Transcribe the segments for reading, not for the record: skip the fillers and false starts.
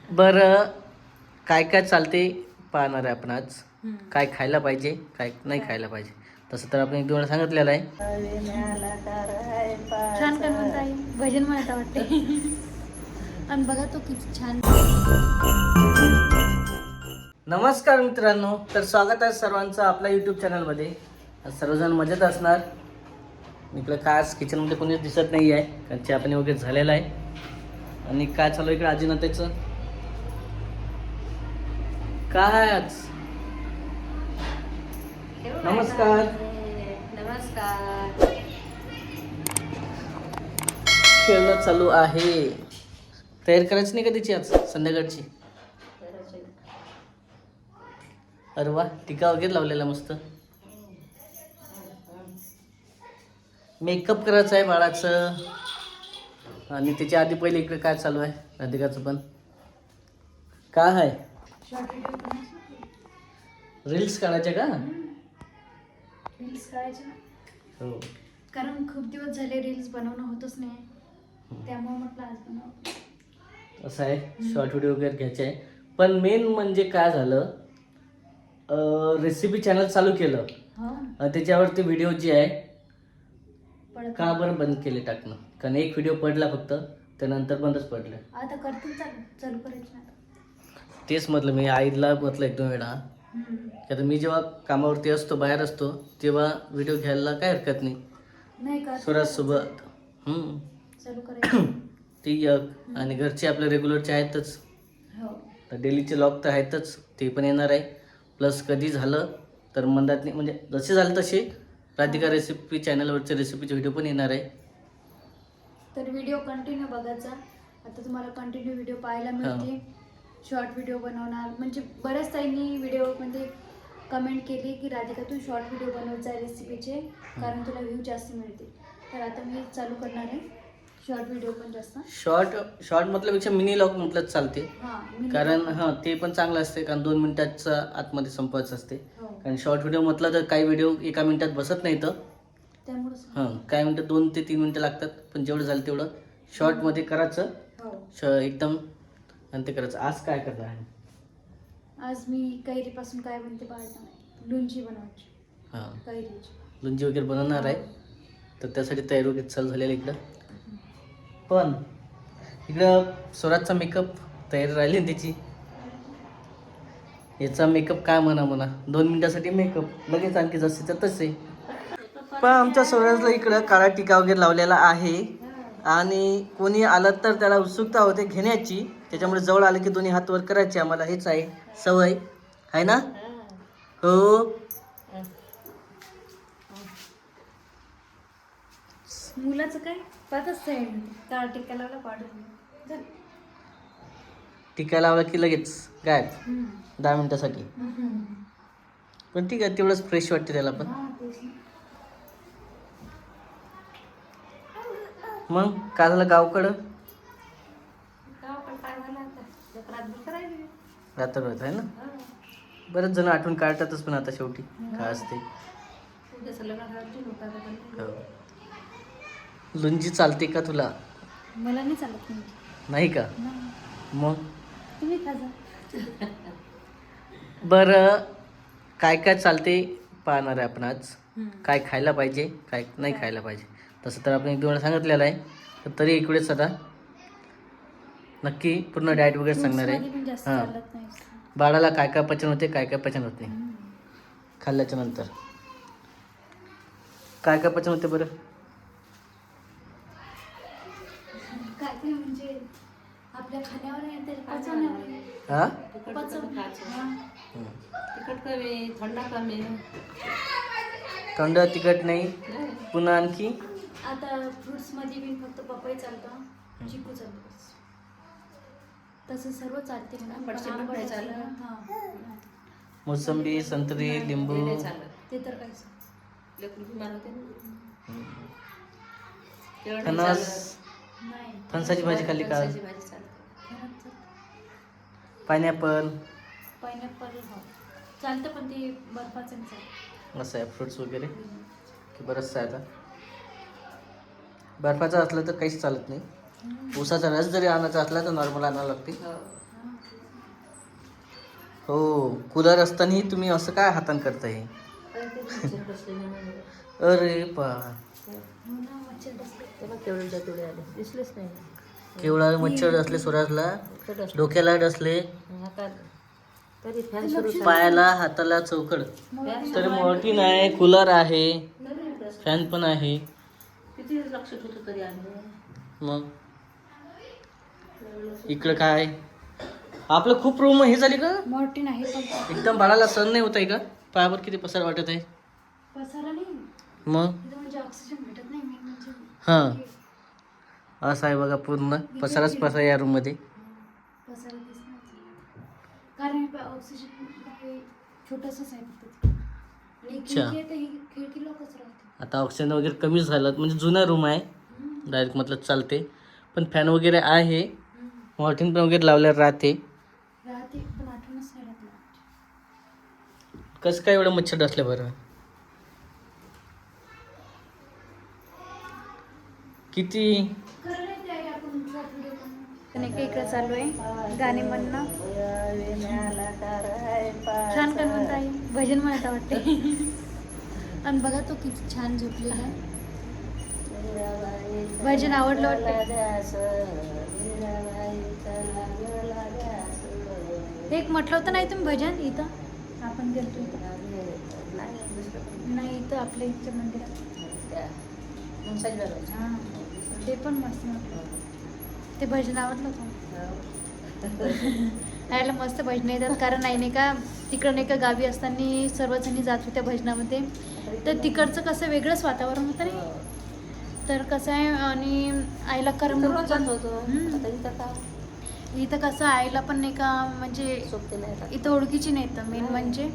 बरं, काय काय चालते पाहणार आहे आपण आज. काय खायला पाहिजे, काय नाही खायला पाहिजे. तसं तर आपण एक दोन वेळा सांगितलेलं आहे. छान काय म्हणता आई, भजन म्हणता वाटते. आणि बघा तो किती छान. नमस्कार मित्रांनो, तर स्वागत आहे सर्वांचं आपल्या यूट्यूब चॅनलमध्ये. सर्वजण मजेत असणार. इकडं काय आज किचनमध्ये कोणीच दिसत नाही आहे, कारण चहा पाणी वगैरे झालेलं आहे. आणि काय चालू इकडे आजी नात्याचं काय आज. नमस्कार. नमस्कार. खेळणं चालू आहे. तयारी करायची नाही का त्याची आज संध्याकाळची. अरे वा, टीका वगैरे लावलेला मस्त. मेकअप करायचं आहे बाळाचं. आणि त्याच्या आधी पहिले इकडे काय चालू आहे राधिकाचं पण काय आहे. रील्स काढायच्या का. रील्स काढायचे हो, कारण खूप दिवस झाले रील्स बनवणं होतच नाही, त्यामुळे म्हटलं आज बनव. असं आहे. शॉर्ट व्हिडिओ वगैरे घ्यायचे आहे. पण मेन म्हणजे काय झालं, रेसिपी चॅनल चालू केलं हो आणि त्याच्यावरती व्हिडिओ जे आहे पडत का बरं बंद केले टाकणं. कारण एक व्हिडिओ पडला फक्त, त्यानंतर बंदच पडलं. आता करतील चालू करायचं आता. तेच म्हटलं मी आईला म्हटलं एक दोन वेळा, की आता मी जेव्हा कामावरती असतो बाहेर असतो तेव्हा व्हिडिओ घ्यायला काय हरकत नाही नाही का स्वराजसोबत. चालू करायचं. ती एक आणि घरचे आपले रेग्युलरचे आहेतच. हो तर डेलीचे लॉग तर आहेतच, ते पण येणार आहे. प्लस कधी झालं तर मंदातनी म्हणजे जसे झाले तसे राधिका रेसिपी चॅनलवरचे रेसिपीचे व्हिडिओ पण येणार आहे. तर व्हिडिओ कंटिन्यू बघायचा. आता तुम्हाला कंटिन्यू व्हिडिओ पाहायला मिळते. शॉर्ट व्हिडिओ बनवणार म्हणजे बऱ्याच ताईंनी व्हिडिओमध्ये कमेंट केली की राधिका तू शॉर्ट व्हिडिओ बनवत जा रेसिपीचे, कारण तुला व्ह्यू जास्त मिळते. तर आता मी चालू करणार आहे शॉर्ट व्हिडिओ पण जास्त. शॉर्ट म्हटल्यापेक्षा मिनी लॉग म्हटलं चालते. हां कारण ते पण चांगलं असते, कारण 2 मिनिटाचा आतमध्ये संपवायचं असते. हो कारण शॉर्ट व्हिडिओ म्हटलं तर काही व्हिडिओ 1 मिनिटात बसत नाही तर त्यामुळेच काही मिनटं 2 ते 3 मिनटं लागतात. पण जेवढं झालं तेवढं शॉर्टमध्ये करायचं. हो एकदम आणि ते करायचं. आज काय करणार आहे. आज मी कैरीपासून काय बनते पाहायचं नाही, लोणची बनवायची कैरीची. लुंजी वगैरे बनवणार आहे. तर त्यासाठी तयारी वगैरे चालू झालेली इकडं. पण इकडं स्वराजचा मेकअप तयारी राहिली ना त्याची. याचा मेकअप काय म्हणा 2 मिनिटासाठी मेकअप लगेच आणखी जसे तर तसे. पण आमच्या स्वराजला इकडं काळा टीका वगैरे लावलेला आहे. आणि कोणी आलं तर त्याला उत्सुकता होते घेण्याची, त्याच्यामुळे जवळ आले की दोन्ही हात वर करायचे. आम्हाला हेच आहे सवय आहे ना. हो मुलाचं काय पाहतच आहे, काळा टिक्का लावला पाडत. टीका लावला की लगेच गायब 10 मिनिटासाठी. पण ठीक आहे, तेवढंच फ्रेश वाटते त्याला पण. मग काय झालं गावकडं. रात्रभर आहे ना. बरेच जण आठवण काढतातच, पण आता शेवटी काय असते. हो. लुंजी चालते का तुला. मला नाही चालत नाही का. मग तुम्ही खा जा. बरं, काय काय चालते पाहणार आहे आपण आज. काय खायला पाहिजे, काय नाही खायला पाहिजे. तसं तर आपण एक दोन वेळा सांगितलेलं आहे. तर तरी इकडेच आता नक्की पूर्ण डाएट वगैरे सांगणार आहे. बाळाला काय काय पचन होते, काय काय पचन होत नाही खाल्ल्याच्या नंतर. काय काय पचन होते बरं. काय म्हणजे आपल्या खाण्यावर आहे, पचवण्यावर. हां तिखट कमी, थंड कमी. थंड तिखट नाही. पुन्हा आणखी आता फ्रुट्स मध्ये बी फक्त पपई चालतं, चिकू चालतं, तसं सर्व चालते म्हणा. मोसंबी, संत्री, लिंबू. ते तर काहीच फणस. नाही. फणसाची भाजी खाल्ली का. पायनॅपल. पायनॅपल चालतं, पण ते बर्फाचं नाही चालतं. असं आहे फ्रुट्स वगैरे की बरंचसं आहे. आता बर्फाचं असलं तर काहीच चालत नाही. ऊसाचा रस जरी आणायचा असला तर नॉर्मल आणावं लागते. हो, कूलर असतानाही तुम्ही असं काय हातान करताय? अरे पा केवढ्या तुळे आले दिसलेच नाही. केवढा मच्छर असले स्वराजला, डोक्याला डसले, तरी फॅन सुरू पायाला हाताला चौकड. तरी मॉर्टिन आहे, कूलर आहे, फॅन पण आहे. किती लक्ष ठेवतो तरी आम्ही. मग इकडं काय आपलं खूप रूम हे झाली का मॉर्टिन आहे पण एकदम बाळाला सण नाही होत आहे का? पायावर किती पसार वाटत आहे. पसारा नाही मग इथं म्हणजे ऑक्सिजन भेटत नाही मेन म्हणजे. हां असं आहे बघा, पूर्ण पसाराच पसारा या रूम मध्ये. पसारा दिसणार कारण ऑक्सिजन हे छोटंसंच आहे फक्त ते. आणि अच्छा. खिडकी आहे तर ही खिडकी लोकच राहते. आता ऑक्सिजन वगैरे कमी झालं, म्हणजे जुना रूम आहे डायरेक्ट, मतलब चालते. पण फॅन वगैरे आहे, मॉर्टिन पण वगैरे लावल्यावर राहते. राहते पण आठवणच नाही राहत. कसं काय एवढं मच्छर डसलं बरं? किती इकडे चालू आहे गाणे म्हणणं. छान काय म्हणत आहे, भजन म्हणत वाटते. आणि बघा तो किती छान झोपलेला आहे. भजन आवडलं वाटते. एक म्हटलं होतं नाही तुम्ही भजन इथं आपण गेलतो इथं नाही इथं आपल्या इथच्या मंदिरात. हां ते पण मस्त म्हटलं. ते भजन आवडलं होतं. यायला मस्त भजन येतात कारण नाही का तिकडं नाही का गावी असताना सर्वजणी जात होत्या भजनामध्ये. तर तिकडचं कसं वेगळंच वातावरण होतं नाही. तर कसं आहे आणि आईला करमणूक इथं कसं आईला पण नाही का म्हणजे इथं ओळखीची नाही तर मेन म्हणजे.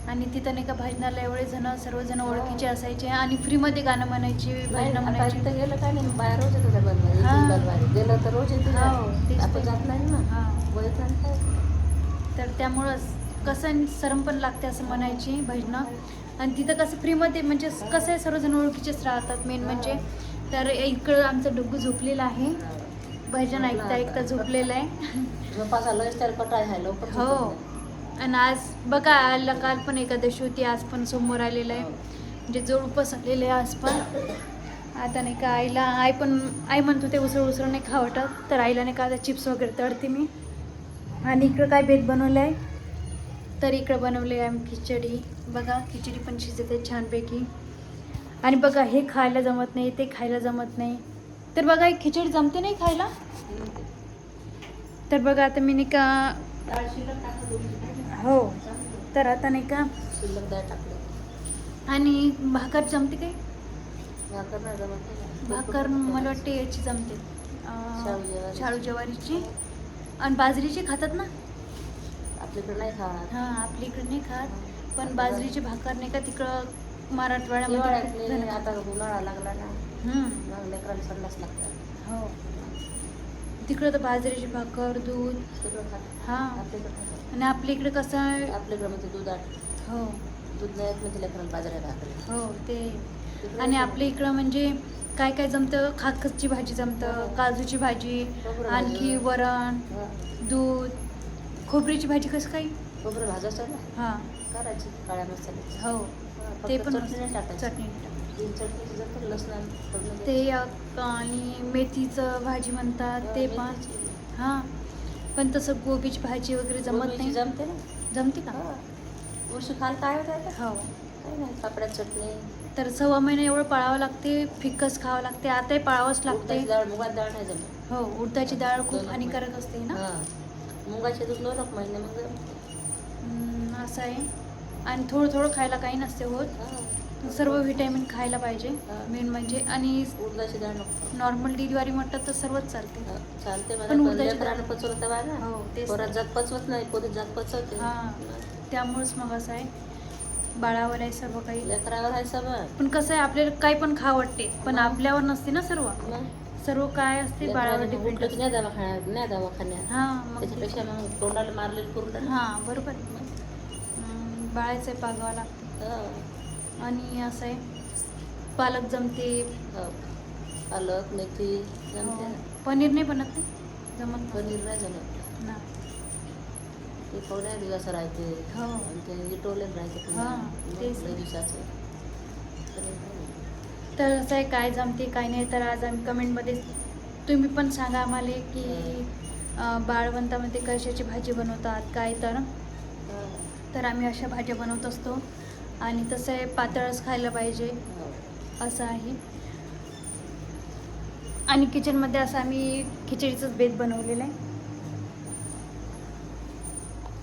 आणि तिथं नाही का भजनाला एवढे जण सर्वजण ओळखीचे असायचे आणि फ्रीमध्ये गाणं म्हणायची, भजनं म्हणायची. गेलं काय नाही बाहेर रोज येतो बनवायला. गेलं तर रोज येतो. आपण जात नाही ना. तर त्यामुळंच कसं शरम पण लागते असं म्हणायची भजनं. आणि तिथं कसं फ्रीमध्ये म्हणजे कसं आहे सर्वजण ओळखीचेच राहतात मेन म्हणजे. तर इकडं आमचं डुग्गू झोपलेलं आहे, भजन ऐकता ऐकता झोपलेलं आहे. हो. आणि आज बघा आला काल पण एकादशी होती, आज पण समोर आलेलं आहे म्हणजे जोड उपवास आलेले आहे आज पण. आता नाही का आईला आई म्हणतो ते उसळ नाही खावं वाटत, तर आईला नाही का आता चिप्स वगैरे तळते मी. आणि इकडं काय बेत बनवलं आहे तर इकडं बनवले आहे आम्ही खिचडी. बघा खिचडी पण शिजते छानपैकी. आणि बघा हे खायला जमत नाही, ते खायला जमत नाही. तर बघा ही खिचडी जमते नाही खायला. तर बघा आता मी नाही का हो तर आता नाही का आणि भाकर जमते काय? भाकर मला वाटते याची जमते शाळू ज्वारीची. आणि बाजरीची खातात ना आपल्याकडे नाही खात. हां आपल्या इकडे नाही खात पण बाजरीची भाकर नाही का तिकडं मराठवाड्यामध्ये आता उन्हाळा लागला ना लेकराला संडास लागतात. हो तिकडं तर बाजरीची भाकर दूध सगळं खात. हां आपल्याकडे आणि आपल्या इकडे कसं आहे आपल्याकडे म्हणजे दूध हो दूध नाही म्हणजे लेकराला बाजऱ्या भाकरी. हो ते. आणि आपल्या इकडं म्हणजे काय काय जमतं, खाकरची भाजी जमतं, काजूची भाजी, आणखी वरण, दूध, खोबऱ्याची भाजी कसं काही खोबरं भाजायचं ना हां करायची काळ्या मसाल्याची. हो ते पण चटणी टाकायची. चटणी चटणीची जर लसण ते आणि मेथीचं भाजी म्हणतात ते पण. हां पण तसं गोबीची भाजी वगैरे जमत नाही. जमते ना. जमते का? उशी खाल काय होतं हो काही नाही पापड्या चटणी. तर 6 महिने एवढं पाळावं लागते, फिक्कस खावं लागते. आताही पाळावंच लागते. डाळ मुगाची डाळ नाही जमत. हो उडदाची डाळ खूप हानिकारक असते ना. मुगाचे दूध 9 महिने मग असं आहे. आणि थोडं खायला काही नसते होत, सर्व व्हिटॅमिन खायला पाहिजे मेन म्हणजे. आणि उडदाची डाळ नको. नॉर्मल डिलिव्हरी म्हटलं तर सर्वच चालते. चालते पण मला उडदाची डाळ पचवत ना. हो तेच पोरात जात पचवत नाही, पोरी जात पचवते. हां त्यामुळेच मग असं आहे बाळावर आहे सर्व काही. लेकरावर आहे सगळं. पण कसं आहे आपल्याला काही पण खावं वाटते पण आपल्यावर नसते ना सर्व काय असते बाळावर डिपेंड. नाही दवाखान्यात हां मग त्याच्यापेक्षा मग तोंडाला मारलेलं करून. हां बरोबर बाळाचं पागावं लागतं. आणि असं आहे पालक जमते, पालक मेथी जमते. पनीर नाही बनत नाही जमत पनीर नाही जमत ना. ते थोड्या दिवस राहते हो. आणि ते इटोलेच राहते पुन्हा. हां, मग तेच. लय दिवसाचं तरी तर असं आहे, काय जमते काय नाही, तर आज आम्ही कमेंटमध्ये तुम्ही पण सांगा आम्हाला की बाळवंतामध्ये कशाची भाजी बनवतात काय. तर आम्ही अशा भाज्या बनवत असतो आणि तसं आहे पातळच खायला पाहिजे असं आहे. आणि किचनमध्ये असं आम्ही खिचडीचंच बेत बनवलेलं आहे.